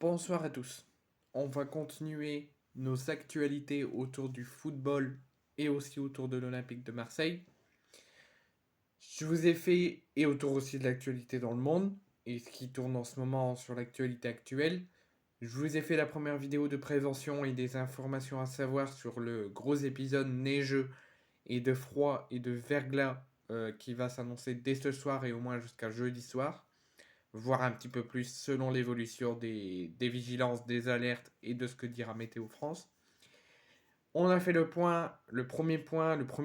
Bonsoir à tous. On va continuer nos actualités autour du football et aussi autour de l'Olympique de Marseille. Je vous ai fait, et autour aussi de l'actualité dans le monde, et ce qui tourne en ce moment sur l'actualité actuelle, je vous ai fait la première vidéo de prévention et des informations à savoir sur le gros épisode neigeux et de froid et de verglas qui va s'annoncer dès ce soir et au moins jusqu'à jeudi soir, voir un petit peu plus selon l'évolution des vigilances, des alertes et de ce que dira Météo France. On a fait le point, le premier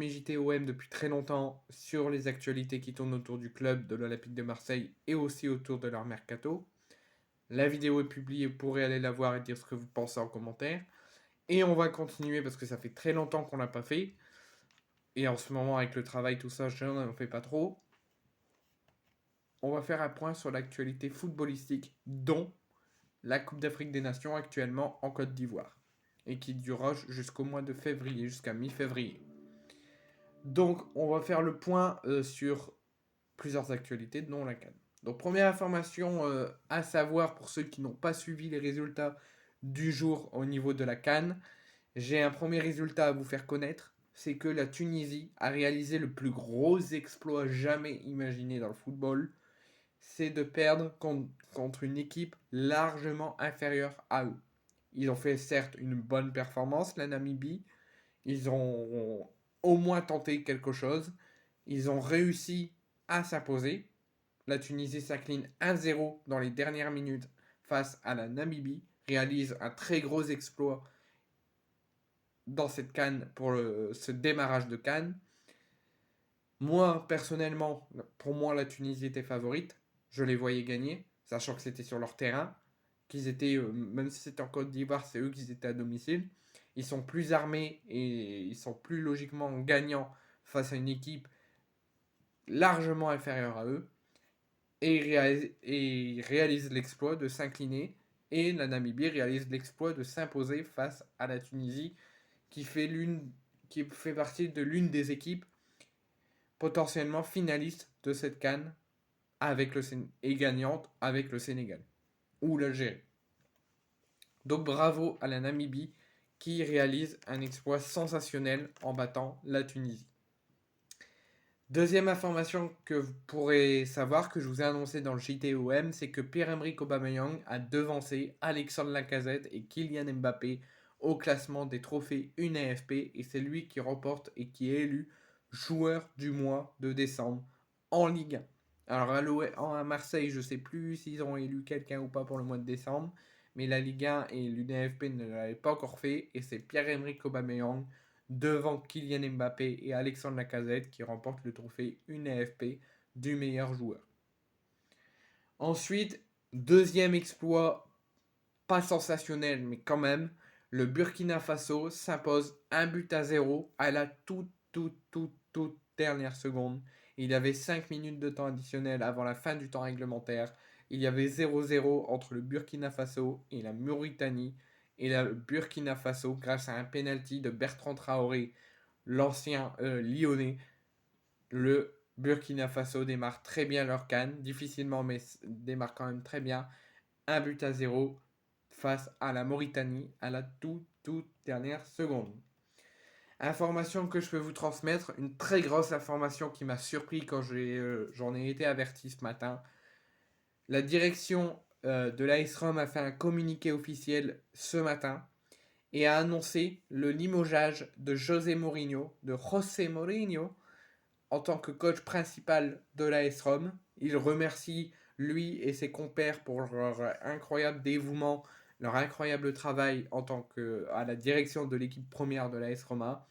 JTOM depuis très longtemps sur les actualités qui tournent autour du club de l'Olympique de Marseille et aussi autour de leur mercato. La vidéo est publiée, vous pourrez aller la voir et dire ce que vous pensez en commentaire. Et on va continuer parce que ça fait très longtemps qu'on l'a pas fait. Et en ce moment, avec le travail, tout ça, je n'en fais pas trop. On va faire un point sur l'actualité footballistique, dont la Coupe d'Afrique des Nations actuellement en Côte d'Ivoire et qui durera jusqu'au mois de février, jusqu'à mi-février. Donc on va faire le point sur plusieurs actualités, dont la CAN. Donc première information à savoir pour ceux qui n'ont pas suivi les résultats du jour au niveau de la CAN, j'ai un premier résultat à vous faire connaître, c'est que la Tunisie a réalisé le plus gros exploit jamais imaginé dans le football, c'est de perdre contre une équipe largement inférieure à eux. Ils ont fait certes une bonne performance, la Namibie. Ils ont au moins tenté quelque chose. Ils ont réussi à s'imposer. La Tunisie s'incline 1-0 dans les dernières minutes face à la Namibie, réalise un très gros exploit dans cette CAN pour ce démarrage de CAN. Moi, personnellement, pour moi, la Tunisie était favorite. Je les voyais gagner, sachant que c'était sur leur terrain, qu'ils étaient, même si c'était en Côte d'Ivoire, c'est eux qui étaient à domicile. Ils sont plus armés et ils sont plus logiquement gagnants face à une équipe largement inférieure à eux. Et ils réalisent l'exploit de s'incliner. Et la Namibie réalise l'exploit de s'imposer face à la Tunisie, qui fait, qui fait partie de l'une des équipes potentiellement finaliste de cette CAN avec et gagnante avec le Sénégal ou l'Algérie. Donc bravo à la Namibie qui réalise un exploit sensationnel en battant la Tunisie. Deuxième information que vous pourrez savoir, que je vous ai annoncé dans le JTOM, c'est que Pierre-Emerick Aubameyang a devancé Alexandre Lacazette et Kylian Mbappé au classement des trophées UNEFP et c'est lui qui remporte et qui est élu joueur du mois de décembre en Ligue 1. Alors à Marseille, je ne sais plus s'ils ont élu quelqu'un ou pas pour le mois de décembre, mais la Ligue 1 et l'UNEFP ne l'avaient pas encore fait et c'est Pierre-Emerick Aubameyang devant Kylian Mbappé et Alexandre Lacazette qui remportent le trophée UNEFP du meilleur joueur. Ensuite, deuxième exploit, pas sensationnel, mais quand même, le Burkina Faso s'impose 1-0 à la toute dernière seconde. Il y avait 5 minutes de temps additionnel avant la fin du temps réglementaire. Il y avait 0-0 entre le Burkina Faso et la Mauritanie. Et le Burkina Faso, grâce à un penalty de Bertrand Traoré, l'ancien lyonnais, le Burkina Faso démarre très bien leur CAN, difficilement mais démarre quand même très bien. 1-0 face à la Mauritanie à la toute dernière seconde. Information que je peux vous transmettre, une très grosse information qui m'a surpris quand j'en ai été averti ce matin. La direction de l'AS Rome a fait un communiqué officiel ce matin et a annoncé le limogeage de José Mourinho, en tant que coach principal de l'AS Rome. Il remercie lui et ses compères pour leur incroyable dévouement, leur incroyable travail en tant que à la direction de l'équipe première de l'AS Roma.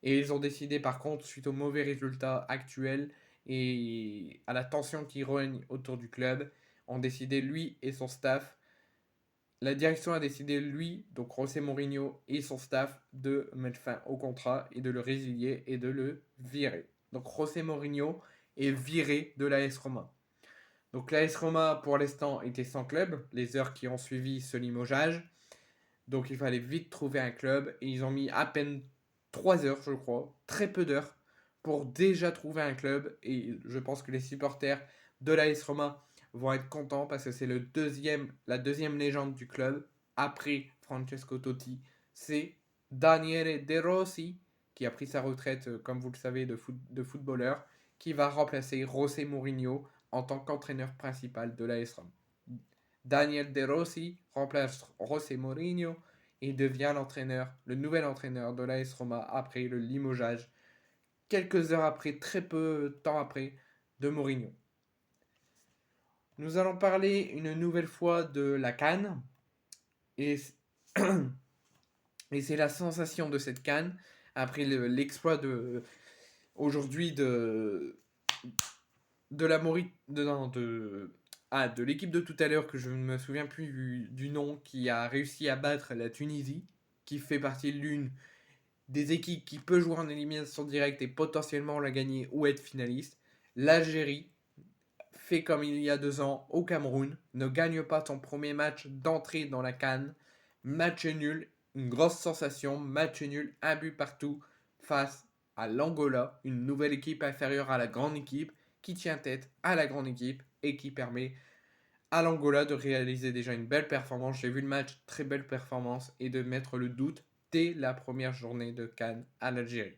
Et ils ont décidé par contre, suite aux mauvais résultats actuels et à la tension qui règne autour du club, ont décidé lui et son staff. La direction a décidé lui, donc José Mourinho et son staff, de mettre fin au contrat et de le résilier et de le virer. Donc José Mourinho est viré de l'AS Roma. Donc l'AS Roma pour l'instant était sans club, les heures qui ont suivi ce limogeage. Donc il fallait vite trouver un club et ils ont mis à peine 3 heures je crois, très peu d'heures pour déjà trouver un club et je pense que les supporters de l'AS Roma vont être contents parce que c'est la deuxième légende du club, après Francesco Totti. C'est Daniele De Rossi, qui a pris sa retraite, comme vous le savez, de footballeur, qui va remplacer José Mourinho en tant qu'entraîneur principal de l'AS Rome. Daniel De Rossi remplace José Mourinho et devient le nouvel entraîneur de l'AS Roma après le limogeage, quelques heures après, très peu de temps après, de Mourinho. Nous allons parler une nouvelle fois de la CAN, et, et c'est la sensation de cette CAN, après l'exploit aujourd'hui de l'équipe de tout à l'heure, que je ne me souviens plus du nom, qui a réussi à battre la Tunisie, qui fait partie de l'une des équipes qui peut jouer en élimination directe et potentiellement la gagner ou être finaliste. L'Algérie fait comme il y a 2 ans au Cameroun, ne gagne pas son premier match d'entrée dans la CAN, match nul, une grosse sensation, match nul, un but partout face à l'Angola, une nouvelle équipe inférieure à la grande équipe, qui tient tête à la grande équipe et qui permet à l'Angola de réaliser déjà une belle performance. J'ai vu le match, très belle performance, et de mettre le doute dès la première journée de CAN à l'Algérie.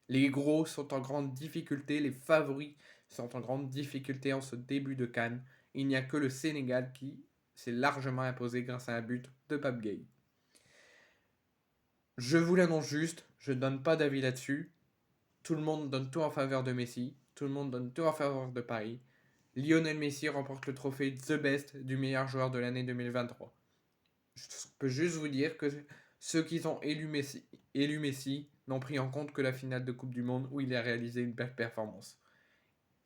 Les gros sont en grande difficulté, les favoris sont en grande difficulté en ce début de CAN. Il n'y a que le Sénégal qui s'est largement imposé grâce à un but de Pape Gueye. Je vous l'annonce juste, je ne donne pas d'avis là-dessus. Tout le monde donne tout en faveur de Messi, tout le monde donne tout en faveur de Paris. Lionel Messi remporte le trophée The Best du meilleur joueur de l'année 2023. Je peux juste vous dire que ceux qui ont élu Messi n'ont pris en compte que la finale de Coupe du Monde où il a réalisé une belle performance.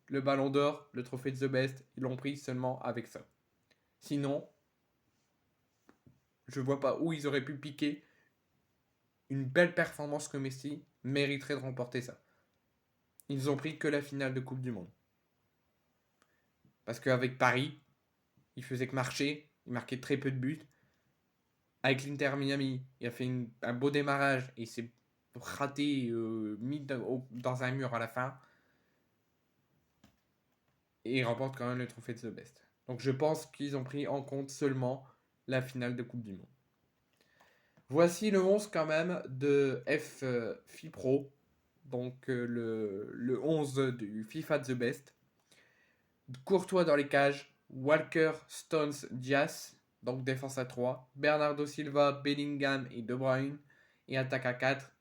Le Ballon d'Or, le trophée de The Best, ils l'ont pris seulement avec ça. Sinon, je vois pas où ils auraient pu piquer une belle performance que Messi mériterait de remporter ça. Ils ont pris que la finale de Coupe du Monde. Parce qu'avec Paris, il faisait que marcher, il marquait très peu de buts. Avec l'Inter Miami, il a fait un beau démarrage et il s'est raté, mis dans un mur à la fin. Et il remporte quand même le trophée de The Best. Donc je pense qu'ils ont pris en compte seulement la finale de Coupe du Monde. Voici le 11 quand même de FIPRO, donc le 11 du FIFA The Best. Courtois dans les cages, Walker, Stones, Dias, donc défense à 3, Bernardo Silva, Bellingham et De Bruyne, et attaque à 4,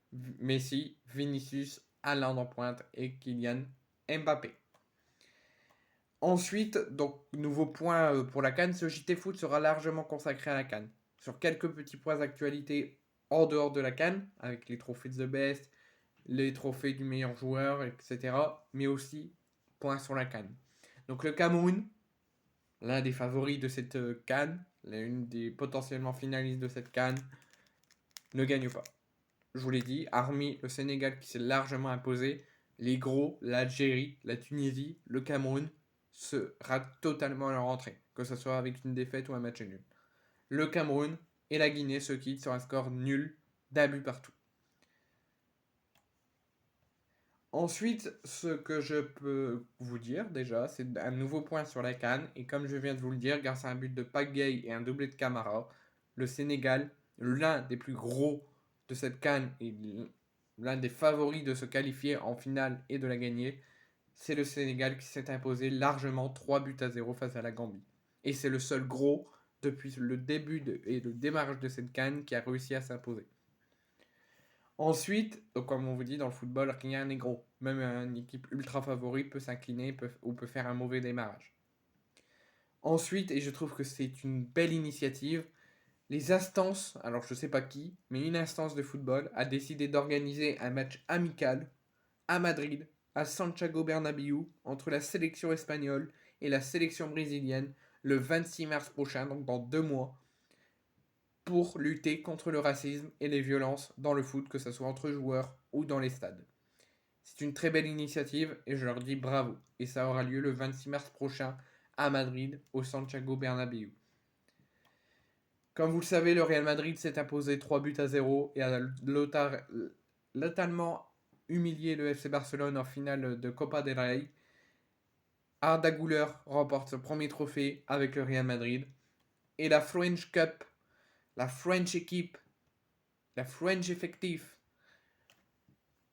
Messi, Vinicius, Haaland en pointe et Kylian Mbappé. Ensuite, donc nouveau point pour la CAN, ce JT Foot sera largement consacré à la CAN. Sur quelques petits points d'actualité en dehors de la CAN, avec les trophées de The Best, les trophées du meilleur joueur, etc. Mais aussi points sur la CAN. Donc le Cameroun, l'un des favoris de cette CAN, l'une des potentiellement finalistes de cette CAN, ne gagne pas. Je vous l'ai dit, hormis le Sénégal qui s'est largement imposé, les gros, l'Algérie, la Tunisie, le Cameroun se ratent totalement à leur entrée, que ce soit avec une défaite ou un match nul. Le Cameroun et la Guinée se quittent sur un score nul d'un but partout. Ensuite, ce que je peux vous dire déjà, c'est un nouveau point sur la CAN. Et comme je viens de vous le dire, grâce à un but de Pape Gueye et un doublé de Camara, le Sénégal, l'un des plus gros de cette CAN et l'un des favoris de se qualifier en finale et de la gagner, c'est le Sénégal qui s'est imposé largement 3-0 face à la Gambie. Et c'est le seul gros depuis le début et le démarrage de cette CAN qui a réussi à s'imposer. Ensuite, comme on vous dit dans le football, rien n'est gros. Même une équipe ultra favorite peut s'incliner ou peut faire un mauvais démarrage. Ensuite, et je trouve que c'est une belle initiative, les instances, alors je sais pas qui, mais une instance de football a décidé d'organiser un match amical à Madrid, à Santiago Bernabéu, entre la sélection espagnole et la sélection brésilienne, le 26 mars prochain, donc dans 2 mois, pour lutter contre le racisme et les violences dans le foot, que ce soit entre joueurs ou dans les stades. C'est une très belle initiative et je leur dis bravo. Et ça aura lieu le 26 mars prochain à Madrid, au Santiago Bernabéu. Comme vous le savez, le Real Madrid s'est imposé 3-0 et a totalement humilié le FC Barcelone en finale de Copa del Rey. Arda Güler remporte son premier trophée avec le Real Madrid. Et la French Cup, la French équipe, la French effectif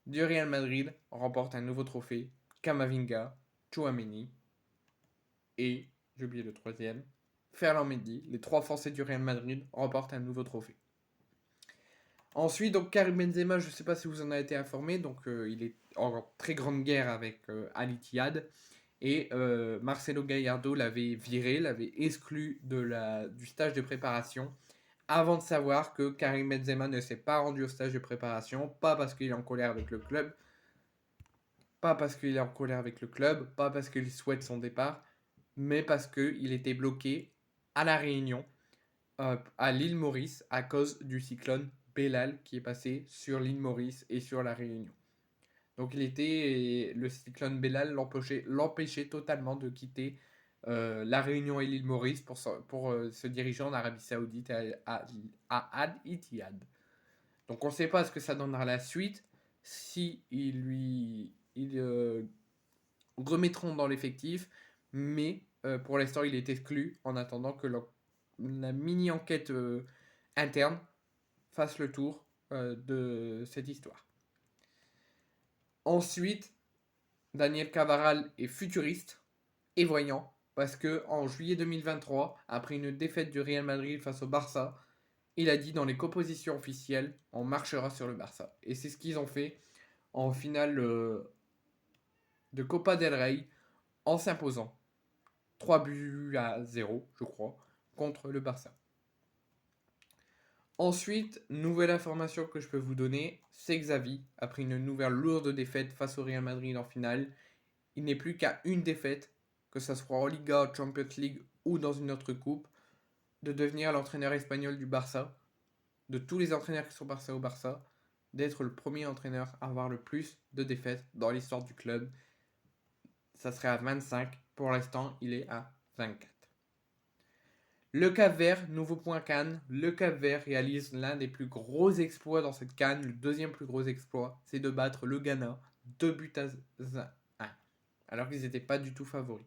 du Real Madrid remporte un nouveau trophée. Camavinga, Tchouaméni et, j'ai oublié le troisième, Ferland Mendy, les 3 Français du Real Madrid, remportent un nouveau trophée. Ensuite, donc Karim Benzema, je ne sais pas si vous en avez été informé, donc il est en très grande guerre avec Al Ittihad. Et Marcelo Gallardo l'avait viré, l'avait exclu du stage de préparation avant de savoir que Karim Benzema ne s'est pas rendu au stage de préparation, pas parce qu'il est en colère avec le club, pas parce qu'il souhaite son départ, mais parce qu'il était bloqué à La Réunion, à l'île Maurice, à cause du cyclone Bellal qui est passé sur l'île Maurice et sur La Réunion. Donc le cyclone Bellal l'empêchait totalement de quitter La Réunion et l'île Maurice pour se diriger en Arabie Saoudite à Al Ittihad. Donc on ne sait pas ce que ça donnera la suite, si ils remettront dans l'effectif, mais pour l'instant il est exclu en attendant que la mini-enquête interne fasse le tour de cette histoire. Ensuite, Daniel Cavaral est futuriste et voyant parce que en juillet 2023, après une défaite du Real Madrid face au Barça, il a dit dans les compositions officielles, on marchera sur le Barça. Et c'est ce qu'ils ont fait en finale de Copa del Rey en s'imposant 3-0, je crois, contre le Barça. Ensuite, nouvelle information que je peux vous donner, c'est Xavi, après une nouvelle lourde défaite face au Real Madrid en finale, il n'est plus qu'à une défaite, que ce soit en Liga, Champions League ou dans une autre coupe, de devenir l'entraîneur espagnol du Barça, de tous les entraîneurs qui sont passés au Barça, d'être le premier entraîneur à avoir le plus de défaites dans l'histoire du club. Ça serait à 25, pour l'instant il est à 24. Le Cap-Vert, nouveau point Cannes, le Cap-Vert réalise l'un des plus gros exploits dans cette Cannes. Le deuxième plus gros exploit, c'est de battre le Ghana 2-1, alors qu'ils n'étaient pas du tout favoris.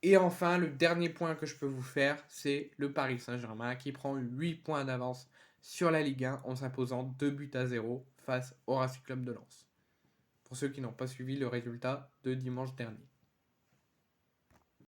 Et enfin, le dernier point que je peux vous faire, c'est le Paris Saint-Germain qui prend 8 points d'avance sur la Ligue 1 en s'imposant 2-0 face au Racing Club de Lens. Pour ceux qui n'ont pas suivi le résultat de dimanche dernier.